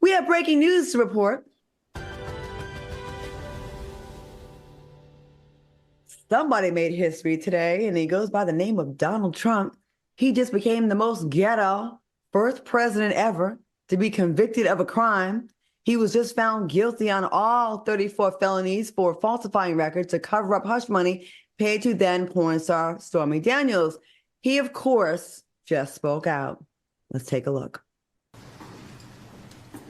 We have breaking news to report. Somebody made history today, and he goes by the name of Donald Trump. He just became the most ghetto first president ever to be convicted of a crime. He was just found guilty on all 34 felonies for falsifying records to cover up hush money paid to then porn star Stormy Daniels. He, of course, just spoke out. Let's take a look. Are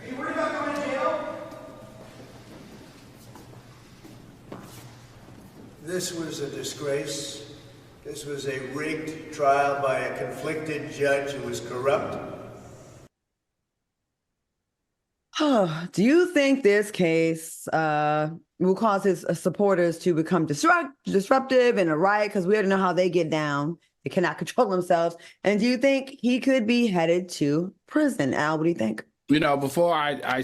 you worried about going to jail? This was a disgrace. This was a rigged trial by a conflicted judge who was corrupt. Do you think this case will cause his supporters to become disruptive and a riot? Because we already know how they get down. They cannot control themselves. And do you think he could be headed to prison? Al, what do you think? You know, before I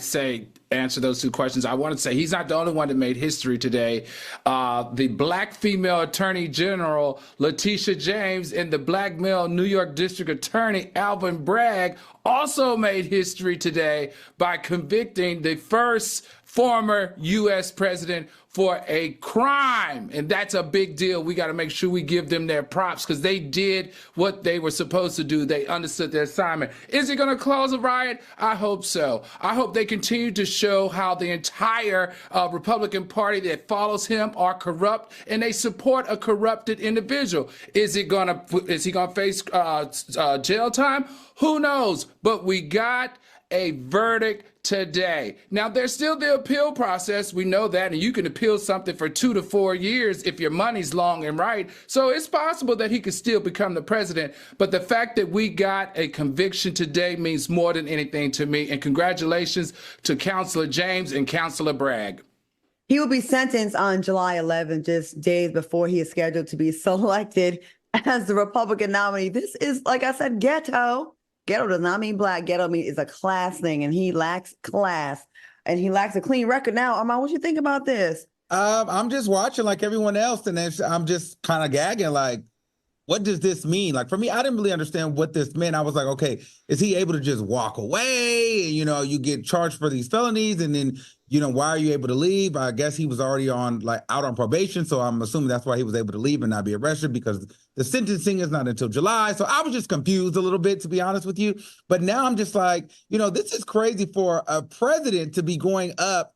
answer those two questions, I want to say he's not the only one that made history today. The black female attorney general, Letitia James, and the black male New York district attorney, Alvin Bragg, also made history today by convicting the first former U.S. president for a crime. And that's a big deal. We got to make sure we give them their props because they did what they were supposed to do. They understood their assignment. Is it going to cause a riot? I hope so. I hope they continue to show how the entire Republican Party that follows him are corrupt and they support a corrupted individual. Is he going to face jail time? Who knows? But we got a verdict today. Now, there's still the appeal process. We know that, and you can appeal something for 2 to 4 years if your money's long and right. So it's possible that he could still become the president. But the fact that we got a conviction today means more than anything to me. And congratulations to Counselor James and Counselor Bragg. He will be sentenced on July 11th, just days before he is scheduled to be selected as the Republican nominee. This is, like I said, ghetto. Ghetto does not mean black. Ghetto is a class thing, and he lacks class, and he lacks a clean record. Now, Armand, what you think about this? I'm just watching like everyone else, and I'm just kind of gagging. Like, what does this mean? Like, for me, I didn't really understand what this meant. I was like, okay, is he able to just walk away? And, you get charged for these felonies, and then, why are you able to leave? I guess he was already out on probation, so I'm assuming that's why he was able to leave and not be arrested because the sentencing is not until July. So I was just confused a little bit, to be honest with you. But now I'm just like, this is crazy for a president to be going up,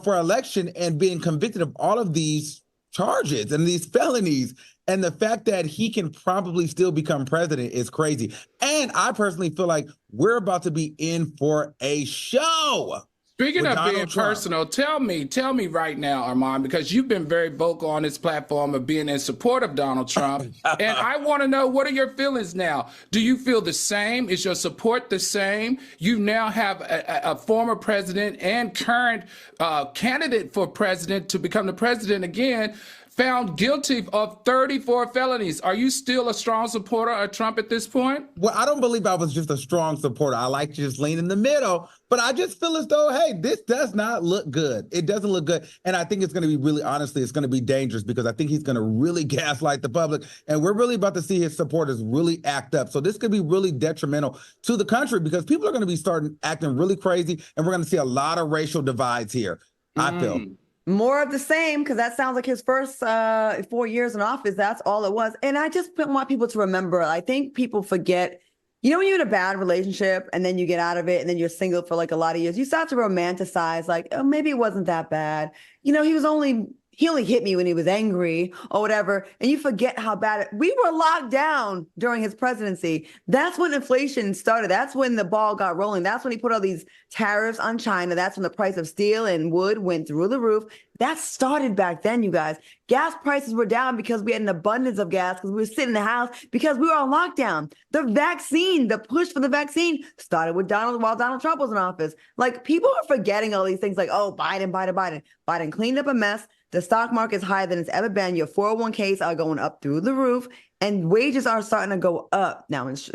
for election and being convicted of all of these charges and these felonies. And the fact that he can probably still become president is crazy. And I personally feel like we're about to be in for a show. Speaking of being personal, tell me right now, Armand, because you've been very vocal on this platform of being in support of Donald Trump. And I want to know, what are your feelings now? Do you feel the same? Is your support the same? You now have a former president and current candidate for president to become the president again, found guilty of 34 felonies. Are you still a strong supporter of Trump at this point? Well, I don't believe I was just a strong supporter. I like to just lean in the middle, but I just feel as though, hey, this does not look good. It doesn't look good. And I think it's going to be really, honestly, it's going to be dangerous because I think he's going to really gaslight the public. And we're really about to see his supporters really act up. So this could be really detrimental to the country because people are going to be starting acting really crazy. And we're going to see a lot of racial divides here, I feel. More of the same, because that sounds like his first 4 years in office. That's all it was. And I just want people to remember, I think people forget, when you're in a bad relationship and then you get out of it and then you're single for like a lot of years, you start to romanticize like, oh, maybe it wasn't that bad. He only hit me when he was angry or whatever. And you forget how bad we were locked down during his presidency. That's when inflation started. That's when the ball got rolling. That's when he put all these tariffs on China. That's when the price of steel and wood went through the roof. That started back then, you guys. Gas prices were down because we had an abundance of gas because we were sitting in the house because we were on lockdown. The push for the vaccine started with while Donald Trump was in office. Like, people are forgetting all these things like, oh, Biden. Biden cleaned up a mess. The stock market is higher than it's ever been. Your 401ks are going up through the roof, and wages are starting to go up. Now, interest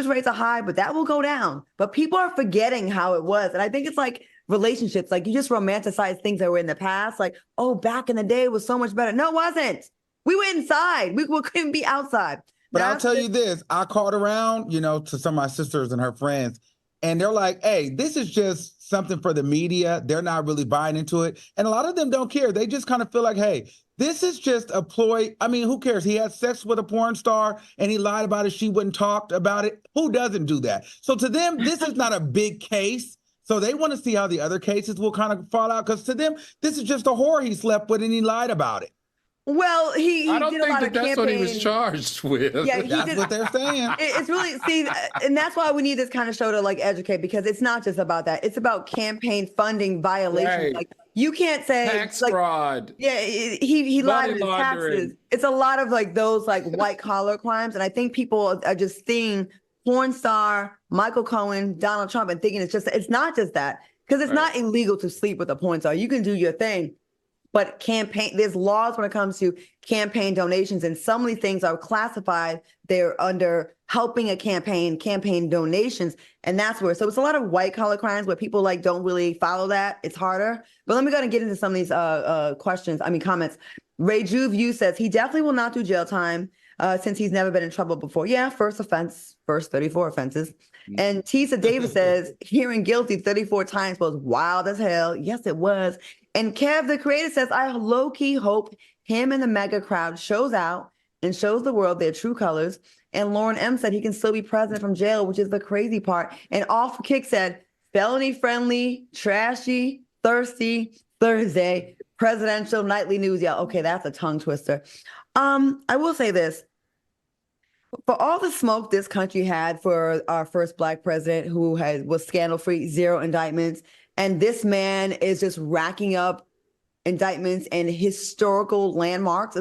rates are high, but that will go down. But people are forgetting how it was. And I think it's like relationships. Like, you just romanticize things that were in the past. Like, oh, back in the day it was so much better. No, it wasn't. We were inside. We couldn't be outside. But I'll tell you this. I called around, to some of my sisters and her friends, and they're like, hey, this is just something for the media. They're not really buying into it. And a lot of them don't care. They just kind of feel like, hey, this is just a ploy. I mean, who cares? He had sex with a porn star and he lied about it. She wouldn't talk about it. Who doesn't do that? So to them, this is not a big case. So they want to see how the other cases will kind of fall out, because to them, this is just a whore he slept with and he lied about it. Well, he I don't did a think lot that of that's what he was campaign- charged with. Yeah, he That's did. what they're saying. It's really, see, and that's why we need this kind of show to like educate, because it's not just about that. It's about campaign funding violations. Right. Like you can't say Tax like, fraud. yeah, he lied Money on his laundering. taxes. It's a lot of like those like white collar crimes, and I think people are just seeing porn star Michael Cohen, Donald Trump, and thinking it's not just that, because it's not illegal to sleep with a porn star. You can do your thing. But there's laws when it comes to campaign donations, and some of these things are classified. They're under helping a campaign donations, and that's where. So it's a lot of white collar crimes where people like don't really follow that. It's harder. But let me go ahead and get into some of these comments. Ray Juve says he definitely will not do jail time since he's never been in trouble before. Yeah, first offense, first 34 offenses. And Tisa Davis says hearing guilty 34 times was wild as hell. Yes, it was. And Kev, the creator, says, I low-key hope him and the mega crowd shows out and shows the world their true colors. And Lauren M said he can still be president from jail, which is the crazy part. And Off Kick said, felony friendly, trashy, thirsty, Thursday, presidential nightly news. Yeah, okay, that's a tongue twister. I will say this. For all the smoke this country had for our first Black president who was scandal-free, 0 indictments, and this man is just racking up indictments and historical landmarks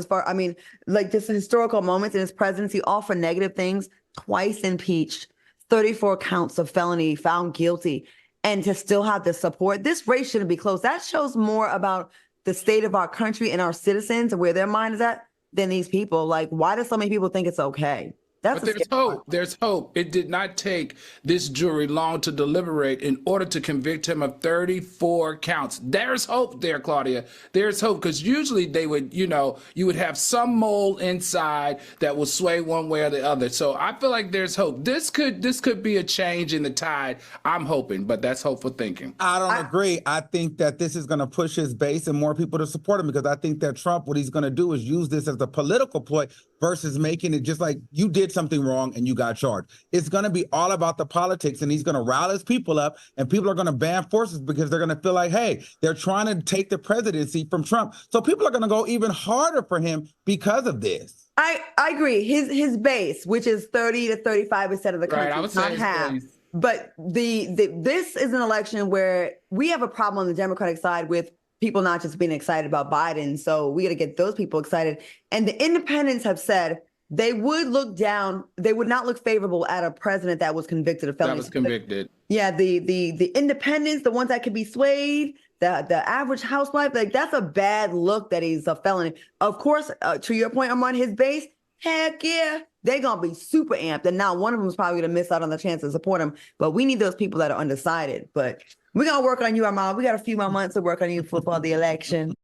like just historical moments in his presidency, all for negative things, twice impeached, 34 counts of felony, found guilty, and to still have the support. This race shouldn't be close. That shows more about the state of our country and our citizens and where their mind is at than these people. Like, why do so many people think it's okay? But there's hope. There's hope. It did not take this jury long to deliberate in order to convict him of 34 counts. There's hope there, Claudia. There's hope, because usually they would, you would have some mole inside that will sway one way or the other. So I feel like there's hope. This could be a change in the tide. I'm hoping, but that's hopeful thinking. I don't agree. I think that this is going to push his base and more people to support him, because I think that Trump, what he's going to do is use this as a political ploy versus making it just like you did something wrong and you got charged. It's going to be all about the politics, and he's going to rile his people up, and people are going to band forces because they're going to feel like, hey, they're trying to take the presidency from Trump. So people are going to go even harder for him because of this. I agree. His base, which is 30 to 35% of the country, I would say not half. But this is an election where we have a problem on the Democratic side with people not just being excited about Biden. So we got to get those people excited. And the independents have said they would not look favorable at a president that was convicted of felony. That was convicted. Yeah, the independents, the ones that could be swayed, the average housewife, like that's a bad look that he's a felony. Of course, to your point, I'm on his base. Heck yeah, they're gonna be super amped, and now one of them is probably gonna miss out on the chance to support him. But we need those people that are undecided. But we're gonna work on you, Armand. We got a few more months to work on you for the election.